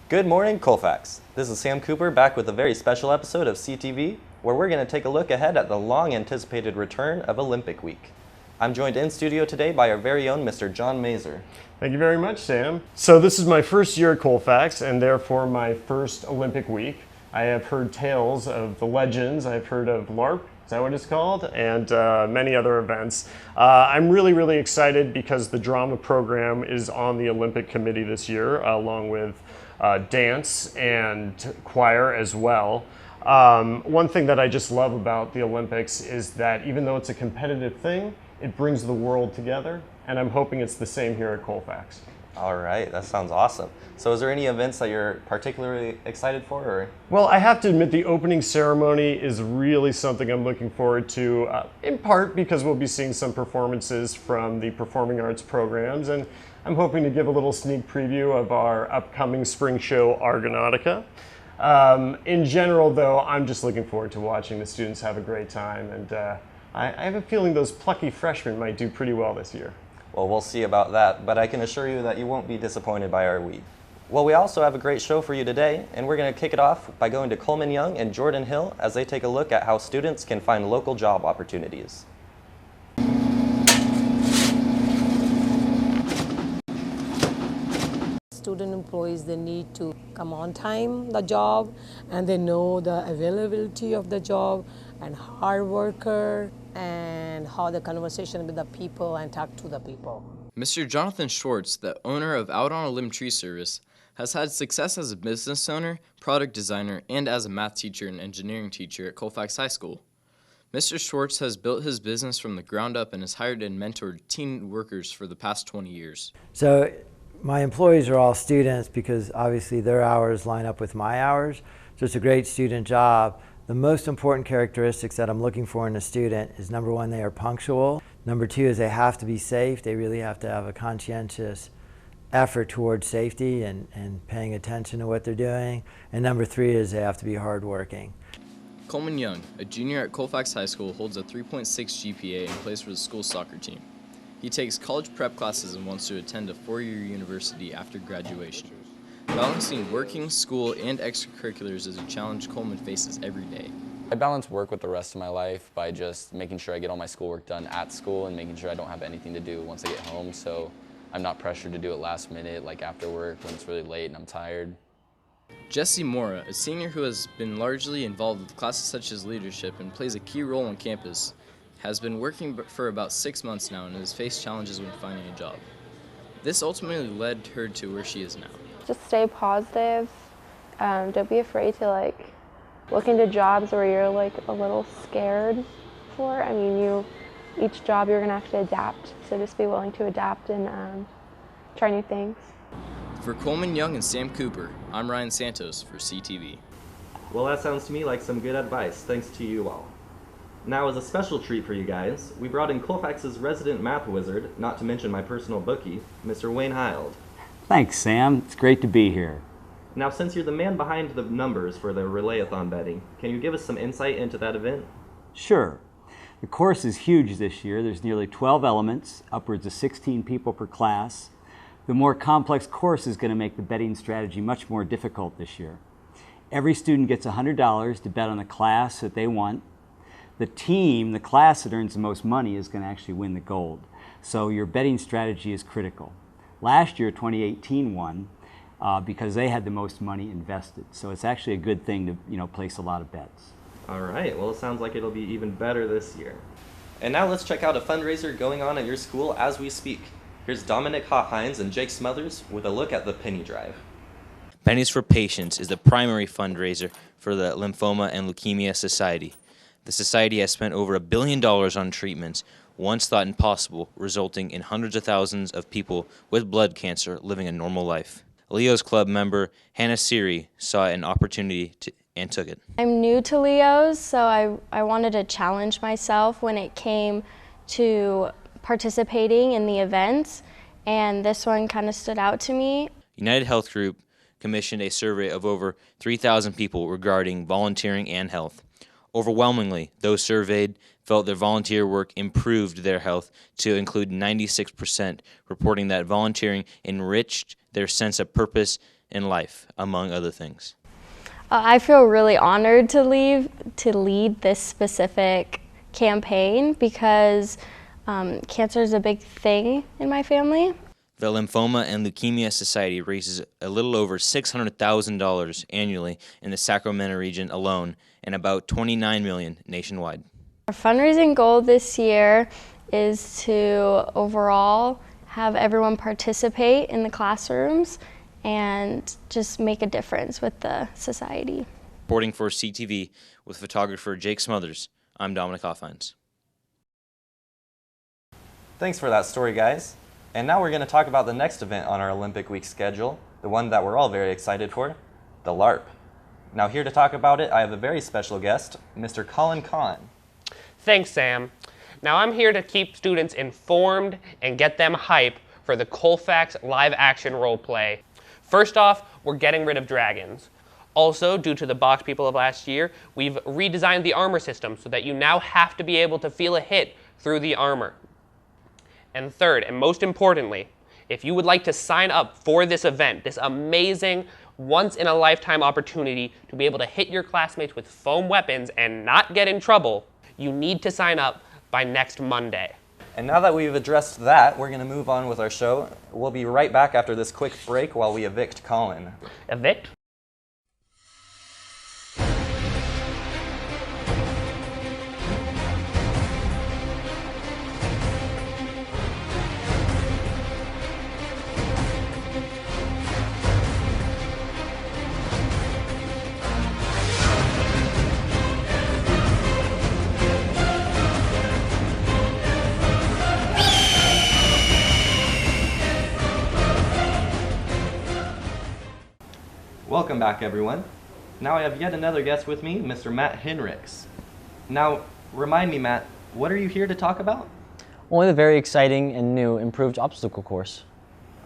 Good morning, Colfax. This is Sam Cooper back with a very special episode of CTV, where we're going to take a look ahead at the long-anticipated return of Olympic Week. I'm joined in studio today by our very own Mr. John Mazer. Thank you very much, Sam. So this is my first year at Colfax and therefore my first Olympic week. I have heard tales of the legends. I've heard of LARP, is that what it's called? And many other events. I'm really excited because the drama program is on the Olympic Committee this year, along with dance and choir as well. One thing that I just love about the Olympics is that even though it's a competitive thing, it brings the world together, and I'm hoping it's the same here at Colfax. All right, that sounds awesome. So is there any events that you're particularly excited for? Or? Well, I have to admit the opening ceremony is really something I'm looking forward to, in part because we'll be seeing some performances from the performing arts programs, and I'm hoping to give a little sneak preview of our upcoming spring show, Argonautica. In general, though, I'm just looking forward to watching the students have a great time, and I have a feeling those plucky freshmen might do pretty well this year. Well, we'll see about that, but I can assure you that you won't be disappointed by our week. Well, we also have a great show for you today, and we're going to kick it off by going to Coleman Young and Jordan Hill as they take a look at how students can find local job opportunities. Student employees, they need to come on time, the job, and they know the availability of the job and hard worker and how the conversation with the people and talk to the people. Mr. Jonathan Schwartz, the owner of Out on a Limb Tree Service, has had success as a business owner, product designer, and as a math teacher and engineering teacher at Colfax High School. Mr. Schwartz has built his business from the ground up and has hired and mentored teen workers for the past 20 years. So my employees are all students because obviously their hours line up with my hours. So it's a great student job. The most important characteristics that I'm looking for in a student is, number one, they are punctual. Number two is they have to be safe. They really have to have a conscientious effort towards safety and paying attention to what they're doing. And number three is they have to be hardworking. Coleman Young, a junior at Colfax High School, holds a 3.6 GPA and plays for the school soccer team. He takes college prep classes and wants to attend a four-year university after graduation. Balancing working, school, and extracurriculars is a challenge Coleman faces every day. I balance work with the rest of my life by just making sure I get all my schoolwork done at school and making sure I don't have anything to do once I get home, so I'm not pressured to do it last minute, like after work when it's really late and I'm tired. Jesse Mora, a senior who has been largely involved with classes such as leadership and plays a key role on campus, has been working for about 6 months now and has faced challenges when finding a job. This ultimately led her to where she is now. Just stay positive. Don't be afraid to look into jobs where you're a little scared for. I mean, each job you're gonna have to adapt. So just be willing to adapt and try new things. For Coleman Young and Sam Cooper, I'm Ryan Santos for CTV. Well, that sounds to me like some good advice, thanks to you all. Now, as a special treat for you guys, we brought in Colfax's resident math wizard, not to mention my personal bookie, Mr. Wayne Hild. Thanks, Sam. It's great to be here. Now, since you're the man behind the numbers for the Relayathon betting, can you give us some insight into that event? Sure. The course is huge this year. There's nearly 12 elements, upwards of 16 people per class. The more complex course is going to make the betting strategy much more difficult this year. Every student gets $100 to bet on the class that they want. The team, the class that earns the most money, is going to actually win the gold. So your betting strategy is critical. Last year, 2018 won because they had the most money invested. So it's actually a good thing to place a lot of bets. All right, well, it sounds like it'll be even better this year. And now let's check out a fundraiser going on at your school as we speak. Here's Dominic Hines and Jake Smothers with a look at the Penny Drive. Pennies for Patients is the primary fundraiser for the Lymphoma and Leukemia Society. The society has spent over $1 billion on treatments once thought impossible, resulting in hundreds of thousands of people with blood cancer living a normal life. Leo's Club member Hannah Siri saw an opportunity and took it. I'm new to Leo's, so I wanted to challenge myself when it came to participating in the events, and this one kind of stood out to me. United Health Group commissioned a survey of over 3,000 people regarding volunteering and health. Overwhelmingly, those surveyed felt their volunteer work improved their health, to include 96% reporting that volunteering enriched their sense of purpose in life, among other things? I feel really honored to lead this specific campaign because cancer is a big thing in my family. The Lymphoma and Leukemia Society raises a little over $600,000 annually in the Sacramento region alone and about $29 million nationwide. Our fundraising goal this year is to overall have everyone participate in the classrooms and just make a difference with the society. Reporting for CTV with photographer Jake Smothers, I'm Dominic Hoffines. Thanks for that story, guys. And now we're going to talk about the next event on our Olympic Week schedule, the one that we're all very excited for, the LARP. Now here to talk about it, I have a very special guest, Mr. Colin Kahn. Thanks, Sam. Now I'm here to keep students informed and get them hype for the Colfax live action role play. First off, we're getting rid of dragons. Also, due to the box people of last year, we've redesigned the armor system so that you now have to be able to feel a hit through the armor. And third, and most importantly, if you would like to sign up for this event, this amazing once-in-a-lifetime opportunity to be able to hit your classmates with foam weapons and not get in trouble, you need to sign up by next Monday. And now that we've addressed that, we're going to move on with our show. We'll be right back after this quick break while we evict Colin. Evict? Welcome back, everyone. Now I have yet another guest with me, Mr. Matt Hinrichs. Now, remind me, Matt, what are you here to talk about? Only the very exciting and new improved obstacle course.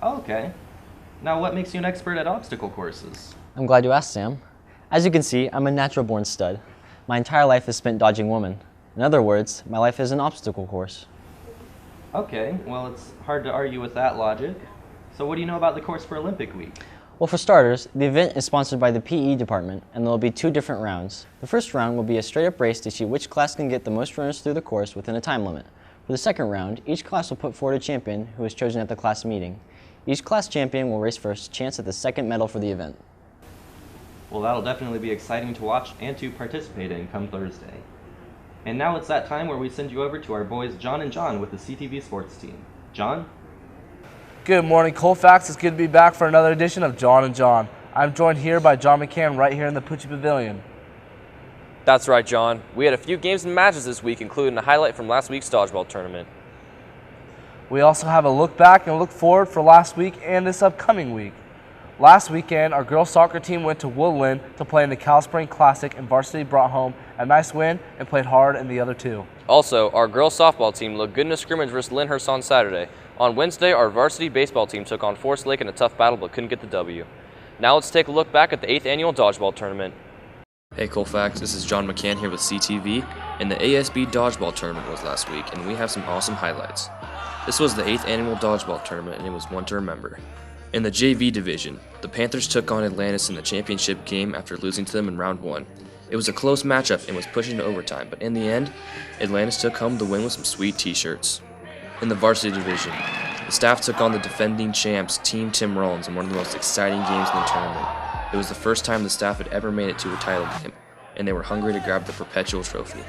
Oh, okay. Now, what makes you an expert at obstacle courses? I'm glad you asked, Sam. As you can see, I'm a natural-born stud. My entire life is spent dodging women. In other words, my life is an obstacle course. Okay, well, it's hard to argue with that logic. So what do you know about the course for Olympic Week? Well, for starters, the event is sponsored by the PE department, and there will be 2 different rounds. The first round will be a straight-up race to see which class can get the most runners through the course within a time limit. For the second round, each class will put forward a champion who is chosen at the class meeting. Each class champion will race for a chance at the second medal for the event. Well, that'll definitely be exciting to watch and to participate in come Thursday. And now it's that time where we send you over to our boys John and John with the CTV Sports Team. John? Good morning, Colfax. It's good to be back for another edition of John and John. I'm joined here by John McCann right here in the Pucci Pavilion. That's right, John. We had a few games and matches this week, including a highlight from last week's dodgeball tournament. We also have a look back and a look forward for last week and this upcoming week. Last weekend, our girls soccer team went to Woodland to play in the Cal Spring Classic, and varsity brought home a nice win and played hard in the other 2. Also, our girls softball team looked good in a scrimmage versus Lyndhurst on Saturday. On Wednesday, our varsity baseball team took on Forest Lake in a tough battle but couldn't get the W. Now let's take a look back at the 8th annual dodgeball tournament. Hey Colfax, this is John McCann here with CTV, and the ASB dodgeball tournament was last week, and we have some awesome highlights. This was the 8th annual dodgeball tournament, and it was one to remember. In the JV division, the Panthers took on Atlantis in the championship game after losing to them in round 1. It was a close matchup and was pushing to overtime, but in the end, Atlantis took home the win with some sweet t-shirts. In the varsity division, the staff took on the defending champs Team Tim Rollins in one of the most exciting games in the tournament. It was the first time the staff had ever made it to a title game, and they were hungry to grab the perpetual trophy.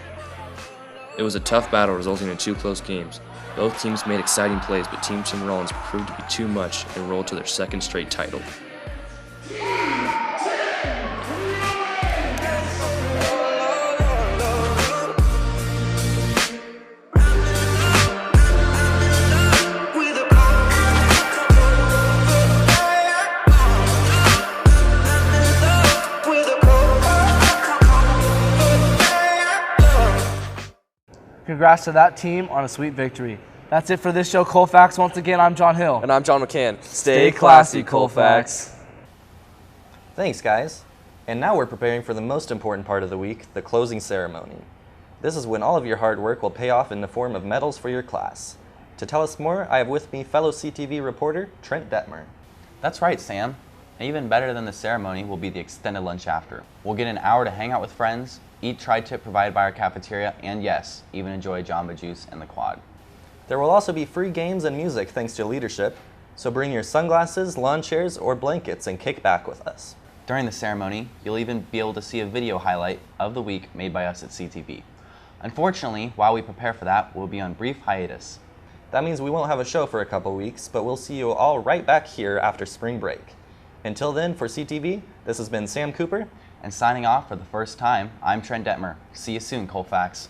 It was a tough battle resulting in 2 close games. Both teams made exciting plays, but Team Tim Rollins proved to be too much and rolled to their 2nd straight title. Congrats to that team on a sweet victory. That's it for this show, Colfax. Once again, I'm John Hill. And I'm John McCann. Stay classy, Colfax. Thanks, guys. And now we're preparing for the most important part of the week, the closing ceremony. This is when all of your hard work will pay off in the form of medals for your class. To tell us more, I have with me fellow CTV reporter Trent Detmer. That's right, Sam. And even better than the ceremony will be the extended lunch after. We'll get an hour to hang out with friends, eat tri-tip provided by our cafeteria, and yes, even enjoy Jamba Juice and the quad. There will also be free games and music thanks to leadership, so bring your sunglasses, lawn chairs, or blankets and kick back with us. During the ceremony, you'll even be able to see a video highlight of the week made by us at CTV. Unfortunately, while we prepare for that, we'll be on brief hiatus. That means we won't have a show for a couple weeks, but we'll see you all right back here after spring break. Until then, for CTV, this has been Sam Cooper. And signing off for the first time, I'm Trent Detmer. See you soon, Colfax.